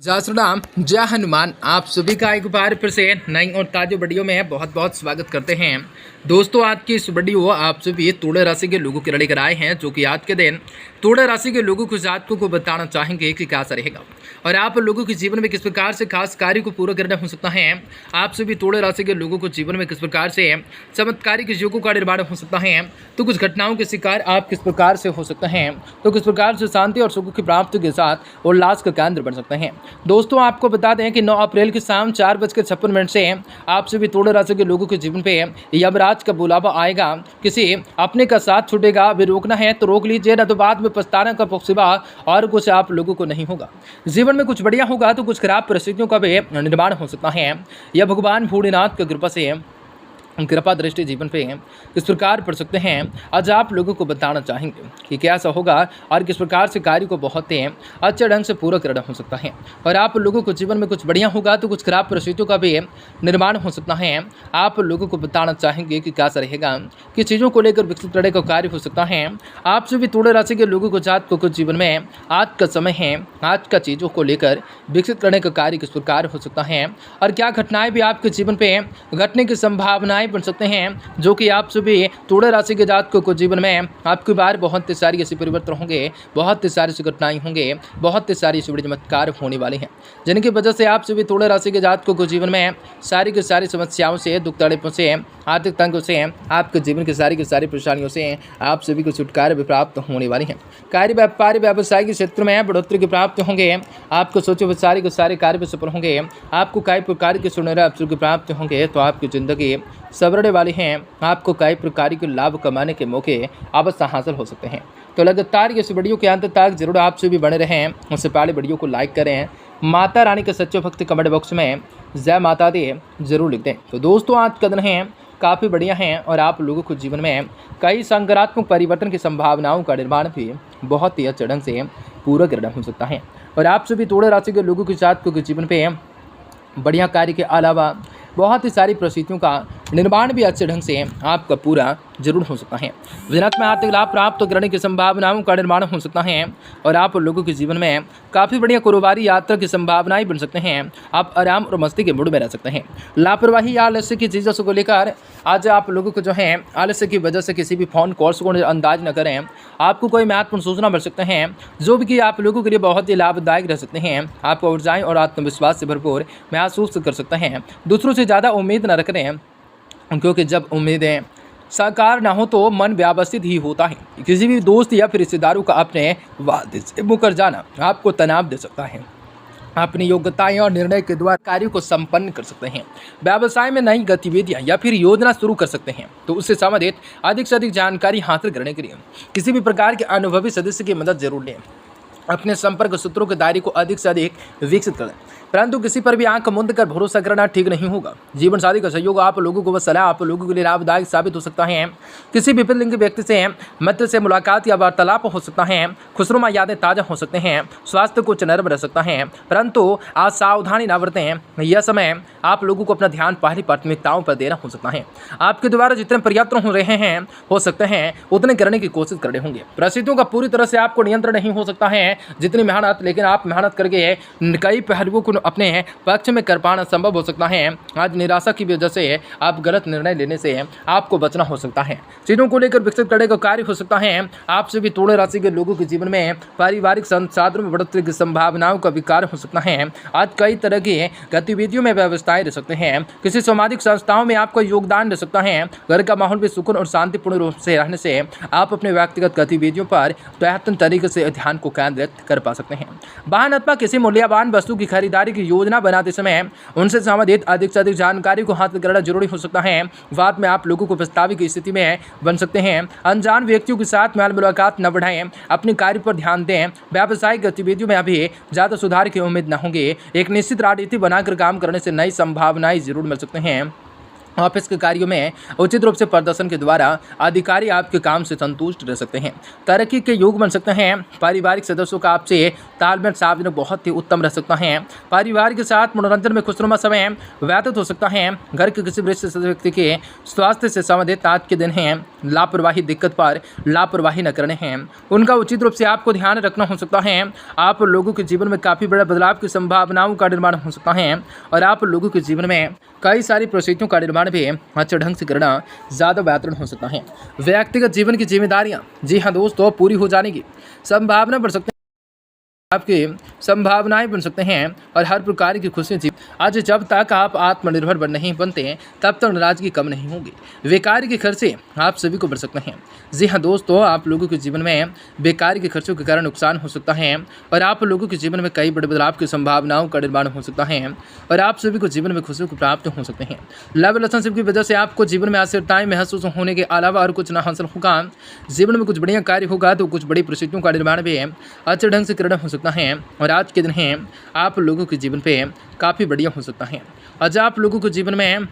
जय श्री राम, जय हनुमान। आप सभी का एक बार फिर से नई और ताज़ी वीडियो में बहुत बहुत स्वागत करते हैं। दोस्तों, आज की इस वीडियो आप सभी तुला राशि के लोगों के लिए लेकर आए हैं, जो कि आज के दिन तुला राशि के लोगों को जातकों को बताना चाहेंगे कि कैसा रहेगा और आप लोगों के जीवन में किस प्रकार से खास कार्य को पूरा करना हो सकता है। आप सभी तुला राशि के लोगों को जीवन में किस प्रकार से चमत्कारिक योगों का निर्माण हो सकता है, तो कुछ घटनाओं के शिकार आप किस प्रकार से हो सकते हैं, तो किस प्रकार से शांति और सुख की प्राप्ति के साथ उल्लास का केंद्र बन सकते हैं। दोस्तों, आपको बता दें कि 9 अप्रैल की शाम 4:56 से आप सभी तुला राशि के लोगों के जीवन पे यमराज का बुलावा आएगा। किसी अपने का साथ छूटेगा, अभी रोकना है तो रोक लीजिए, न तो बाद में पछताने का सिवा और कुछ आप लोगों को नहीं होगा। जीवन में कुछ बढ़िया होगा तो कुछ खराब परिस्थितियों का भी निर्माण हो सकता है। यह भगवान भोलेनाथ की कृपा से कृपा दृष्टि जीवन पे किस प्रकार पढ़ सकते हैं, आज आप लोगों को बताना चाहेंगे कि कैसा होगा और किस प्रकार से कार्य को बहुत ही अच्छे ढंग से पूरा करना हो सकता है। और आप लोगों को जीवन में कुछ बढ़िया होगा तो कुछ खराब परिस्थितियों का भी निर्माण हो सकता है। आप लोगों को बताना चाहेंगे कि कैसा रहेगा, किस चीज़ों को लेकर विकसित करने का कार्य हो सकता है। आप सभी तुला राशि के लोगों को जातकों को जीवन में आज का समय है, आज का चीज़ों को लेकर विकसित करने का कार्य किस प्रकार हो सकता है और क्या घटनाएं भी आपके जीवन पे घटने की संभावनाएं बन सकते हैं, जो कि आप सभी तुला राशि के जातकों को जीवन में आपकी बार बहुत ही सारी ऐसे परिवर्तन होंगे, बहुत ही सारी ऐसी घटनाएं होंगे, बहुत ही सारी ऐसी बड़ी चमत्कार होने वाले हैं, जिनकी वजह से आप सभी तुला राशि के जातकों को जीवन में सारी की सारी समस्याओं से, दुख तकलीफों से, आर्थिक तंगों से, आपके जीवन की सारी परेशानियों से आप सभी को छुटकारा भी प्राप्त होने वाली है। कार्य व्यापार व्यवसाय के क्षेत्र में बढ़ोतरी की प्राप्त होंगे, आपको सोचे हुए सारे कार्य भी सफल होंगे, आपको कई प्रकार के सुनहरे अवसर की प्राप्त होंगे, तो आपकी जिंदगी सवरने वाली हैं। आपको कई प्रकार के लाभ कमाने के मौके अवश्य हासिल हो सकते हैं। तो लगातार इस वीडियो के अंत तक जरूर आपसे भी बने रहें। उससे पहले वीडियो को लाइक करें, माता रानी के सच्चे भक्त कमेंट बॉक्स में जय माता दी जरूर लिख दें। तो दोस्तों, आज का दिन है काफ़ी बढ़िया हैं और आप लोगों को जीवन में कई सकारात्मक परिवर्तन की संभावनाओं का निर्माण भी बहुत ही अच्छे ढंग से पूरा करना हो सकता है। और आप सभी तुला राशि के लोगों के साथ के जीवन पे बढ़िया कार्य के अलावा बहुत ही सारी परिस्थितियों का निर्माण भी अच्छे ढंग से आपका पूरा जरूर हो सकता है। विनाश में आर्थिक लाभ प्राप्त करने की संभावनाओं का निर्माण हो सकता है और आप लोगों के जीवन में काफ़ी बढ़िया कारोबारी यात्रा की संभावनाएं बन सकते हैं। आप आराम और मस्ती के मूड में रह सकते हैं। लापरवाही या आलस्य की चीज़ों को लेकर आज आप लोगों को जो है आलस्य की वजह से किसी भी फोन कॉल्स को अंदाज न करें। आपको कोई महत्वपूर्ण सूचना मिल सकते हैं, जो भी कि आप लोगों के लिए बहुत ही लाभदायक रह सकते हैं। आपको ऊर्जाएं और आत्मविश्वास से भरपूर महसूस कर सकते हैं। दूसरों से ज़्यादा उम्मीद न रखें, क्योंकि जब उम्मीदें साकार ना हो तो मन व्यवस्थित ही होता है। किसी भी दोस्त या फिर रिश्तेदारों का अपने वादे से मुकर जाना आपको तनाव दे सकता है। अपनी योग्यताएं और निर्णय के द्वारा कार्यों को संपन्न कर सकते हैं। व्यवसाय में नई गतिविधियां या फिर योजना शुरू कर सकते हैं, तो उससे संबंधित अधिक से अधिक जानकारी हासिल करने के लिए किसी भी प्रकार के अनुभवी सदस्य की मदद जरूर लें। अपने संपर्क सूत्रों के दायरे को अधिक से अधिक विकसित करें, परंतु किसी पर भी आंख मूंद कर भरोसा करना ठीक नहीं होगा। जीवन साथी का सहयोग आप लोगों को, वह सलाह आप लोगों के लिए लाभदायक साबित हो सकता है। किसी विभिन्न लिंग व्यक्ति से मित्र से मुलाकात या वार्तालाप हो सकता है। खुशनुमा यादें ताजा हो सकते हैं। स्वास्थ्य कुछ नर्म रह सकता है, परंतु आज सावधानी न बरतें। यह समय आप लोगों को अपना ध्यान पहली प्राथमिकताओं पर देना हो सकता है। आपके द्वारा जितने प्रयत्न हो रहे हैं, हो सकते हैं उतने करने की कोशिश करने होंगे। परिस्थितियों का पूरी तरह से आपको नियंत्रण नहीं हो सकता है जितनी मेहनत, लेकिन आप मेहनत करके कई पहलुओं को अपने पक्ष में कर पाना संभव हो सकता है। आज निराशा की वजह से आप गलत निर्णय लेने से आपको बचना हो सकता है। चीज़ों को लेकर विकसित करने का कार्य हो सकता है। आप सभी तुला राशि के लोगों के जीवन में पारिवारिक संसाधनों में बढ़ोतरी की संभावनाओं का विकार हो सकता है। आज कई तरह की गतिविधियों में व्यवस्थाएं रह सकते हैं। किसी सामाजिक संस्थाओं में आपका योगदान रह सकता है। घर का माहौल भी सुकून और शांतिपूर्ण रूप से रहने से आप अपने व्यक्तिगत गतिविधियों पर बेहतर तरीके से ध्यान को केंद्रित कर पा सकते हैं। वाहन अथवा किसी मूल्यवान वस्तु की खरीदारी की योजना बनाते समय उनसे संबंधित अधिक से अधिक जानकारी को हासिल करना जरूरी हो सकता है। बाद में आप लोगों को प्रस्तावित की स्थिति में बन सकते हैं। अनजान व्यक्तियों के साथ मेल मुलाकात न बढ़ाएं, अपने कार्य पर ध्यान दें। व्यावसायिक गतिविधियों में अभी ज़्यादा सुधार की उम्मीद न होंगे। एक निश्चित रणनीति बनाकर काम करने से नई संभावनाएं जरूर मिल सकते हैं। ऑफिस के कार्यों में उचित रूप से प्रदर्शन के द्वारा अधिकारी आपके काम से संतुष्ट रह सकते हैं। तरक्की के योग बन सकते हैं। पारिवारिक सदस्यों का आपसे तालमेल सार्वजनिक बहुत ही उत्तम रह सकता है। परिवार के साथ मनोरंजन में खुशनुमा समय व्यतीत हो सकता है। घर के किसी वरिष्ठ व्यक्ति के स्वास्थ्य से संबंधित आज के दिन है। लापरवाही दिक्कत पर लापरवाही न करने हैं। उनका उचित रूप से आपको ध्यान रखना हो सकता है। आप लोगों के जीवन में काफ़ी बड़ा बदलाव की संभावनाओं का निर्माण हो सकता है और आप लोगों के जीवन में कई सारी परिस्थितियों का निर्माण भी अच्छे ढंग से करना ज़्यादा बेहतर हो सकता है। व्यक्तिगत जीवन की जिम्मेदारियां जी हाँ दोस्तों पूरी हो जाने की संभावना बढ़ सकती है। आपकी संभावनाएं बन सकते हैं और हर प्रकार की खुशियां जी। आज जब तक आप आत्मनिर्भर नहीं बनते तब तक नाराजगी कम नहीं होगी। बेकार के खर्चे आप सभी को बढ़ सकते हैं। जी हाँ दोस्तों, आप लोगों के जीवन में बेकार के खर्चों के कारण नुकसान हो सकता है और आप लोगों के जीवन में कई बड़े बदलाव की संभावनाओं का निर्माण हो सकता है और आप सभी को जीवन में खुशियों को प्राप्त हो सकते हैं। लव रिलेशनशिप की वजह से आपको जीवन में असुविधाएं महसूस होने के अलावा और कुछ न हासिल होगा। जीवन में कुछ बढ़िया कार्य होगा तो कुछ बड़ी परिस्थितियों का निर्माण भी अच्छे ढंग से करना हो सकता है और आज के दिन है आप लोगों के जीवन पे काफ़ी बढ़िया हो सकता है। आज आप लोगों के जीवन में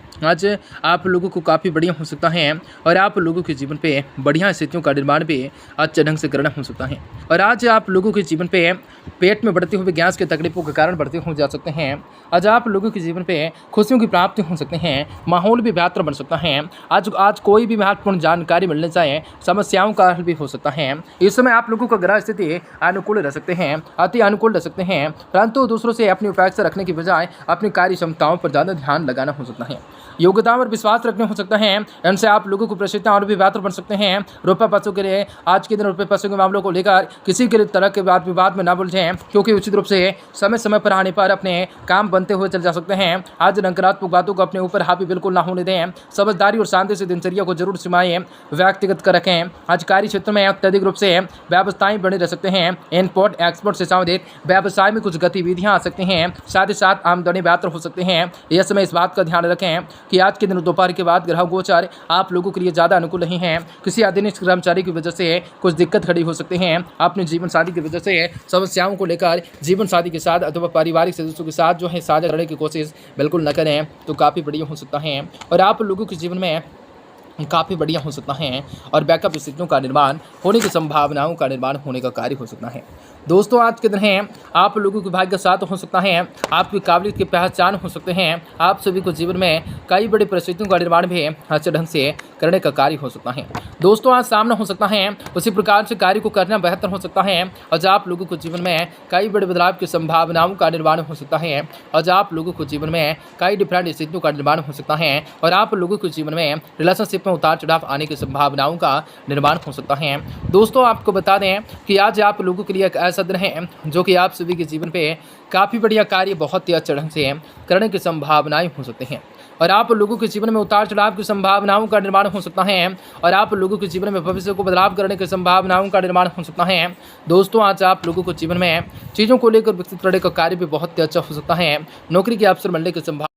काफ़ी बढ़िया हो सकता है और आप लोगों के जीवन पे बढ़िया स्थितियों का निर्माण भी अच्छे ढंग से करना हो सकता है और आज आप लोगों के जीवन पे पेट में बढ़ते हुए गैस की तकलीफों के कारण बढ़ते हो जा सकते हैं। आज आप लोगों के जीवन पे खुशियों की प्राप्ति हो सकते हैं। माहौल भी बेहतर बन सकता है। आज कोई भी महत्वपूर्ण जानकारी मिलने जाए समस्याओं का हल भी हो सकता है। इस समय आप लोगों का ग्रह स्थिति अनुकूल रह सकते हैं, अति अनुकूल रह सकते हैं, परंतु दूसरों से अपनी अपेक्षा रखने की बजाय अपनी कार्य क्षमताओं पर ज़्यादा ध्यान लगाना हो सकता है। योग्यता पर विश्वास रखने हो सकता है। इनसे आप लोगों को प्रसिद्धता और भी बेहतर बन सकते हैं। रुपये पैसों के लिए आज के दिन रुपये पैसों के मामलों को लेकर किसी के तरह के वाद विवाद में ना उलझें, क्योंकि उचित रूप से समय समय पर आने पर अपने काम बनते हुए चल जा सकते हैं। आज नकारात्मक बातों को अपने ऊपर हावी बिल्कुल ना होने दें। समझदारी और शांति से दिनचर्या को जरूर सीमाएं व्यक्तिगत कर रखें। आज कार्य क्षेत्र में अत्यधिक रूप से व्यवस्थाएं बने रह सकते हैं। इम्पोर्ट एक्सपोर्ट से संबंधित व्यवसाय में कुछ गतिविधियां आ सकती हैं। साथ ही साथ आमदनी बेहतर हो सकते हैं। यह समय इस बात का ध्यान रखें कि आज के दिन दोपहर के बाद ग्रह गोचर आप लोगों के लिए ज़्यादा अनुकूल नहीं है। किसी अधीनस्थ कर्मचारी की वजह से कुछ दिक्कत खड़ी हो सकती हैं। अपने जीवन साथी की वजह से समस्याओं को लेकर जीवन साथी के साथ अथवा पारिवारिक सदस्यों के साथ जो है साझा करने की कोशिश बिल्कुल न करें तो काफ़ी बढ़िया हो सकता है और आप लोगों के जीवन में काफ़ी बढ़िया हो सकता है और बैकअप स्थितियों का निर्माण होने की संभावनाओं का निर्माण होने का कार्य हो सकता है। दोस्तों आज के दिन है आप लोगों के भाग्य साथ हो सकता है। आपकी काबिलियत की पहचान हो सकते हैं। आप सभी को जीवन में कई बड़ी परिस्थितियों का निर्माण भी अच्छे ढंग से करने का कार्य हो सकता है। दोस्तों आज सामना हो सकता है, उसी प्रकार से कार्य को करना बेहतर हो सकता है। आज आप लोगों को जीवन में कई बड़े बदलाव की संभावनाओं का निर्माण हो सकता है। आज आप लोगों को जीवन में कई डिफरेंट स्थितियों का निर्माण हो सकता है और आप लोगों के जीवन में रिलेशनशिप में उतार चढ़ाव आने की संभावनाओं का निर्माण हो सकता है। दोस्तों आपको बता दें कि आज आप लोगों के लिए एक ऐसा दिन है जो कि आप सभी के जीवन पे काफ़ी बढ़िया कार्य बहुत ही अच्छे ढंग से करने की संभावनाएं हो सकती हैं और आप लोगों के जीवन में उतार चढ़ाव की संभावनाओं का निर्माण हो सकता है और आप लोगों के जीवन में भविष्य को बदलाव करने की संभावनाओं का निर्माण हो सकता है। दोस्तों आज आप लोगों को जीवन में चीज़ों को लेकर विकसित करने का कार्य भी बहुत ही अच्छा हो सकता है। नौकरी के अवसर मिलने की संभावना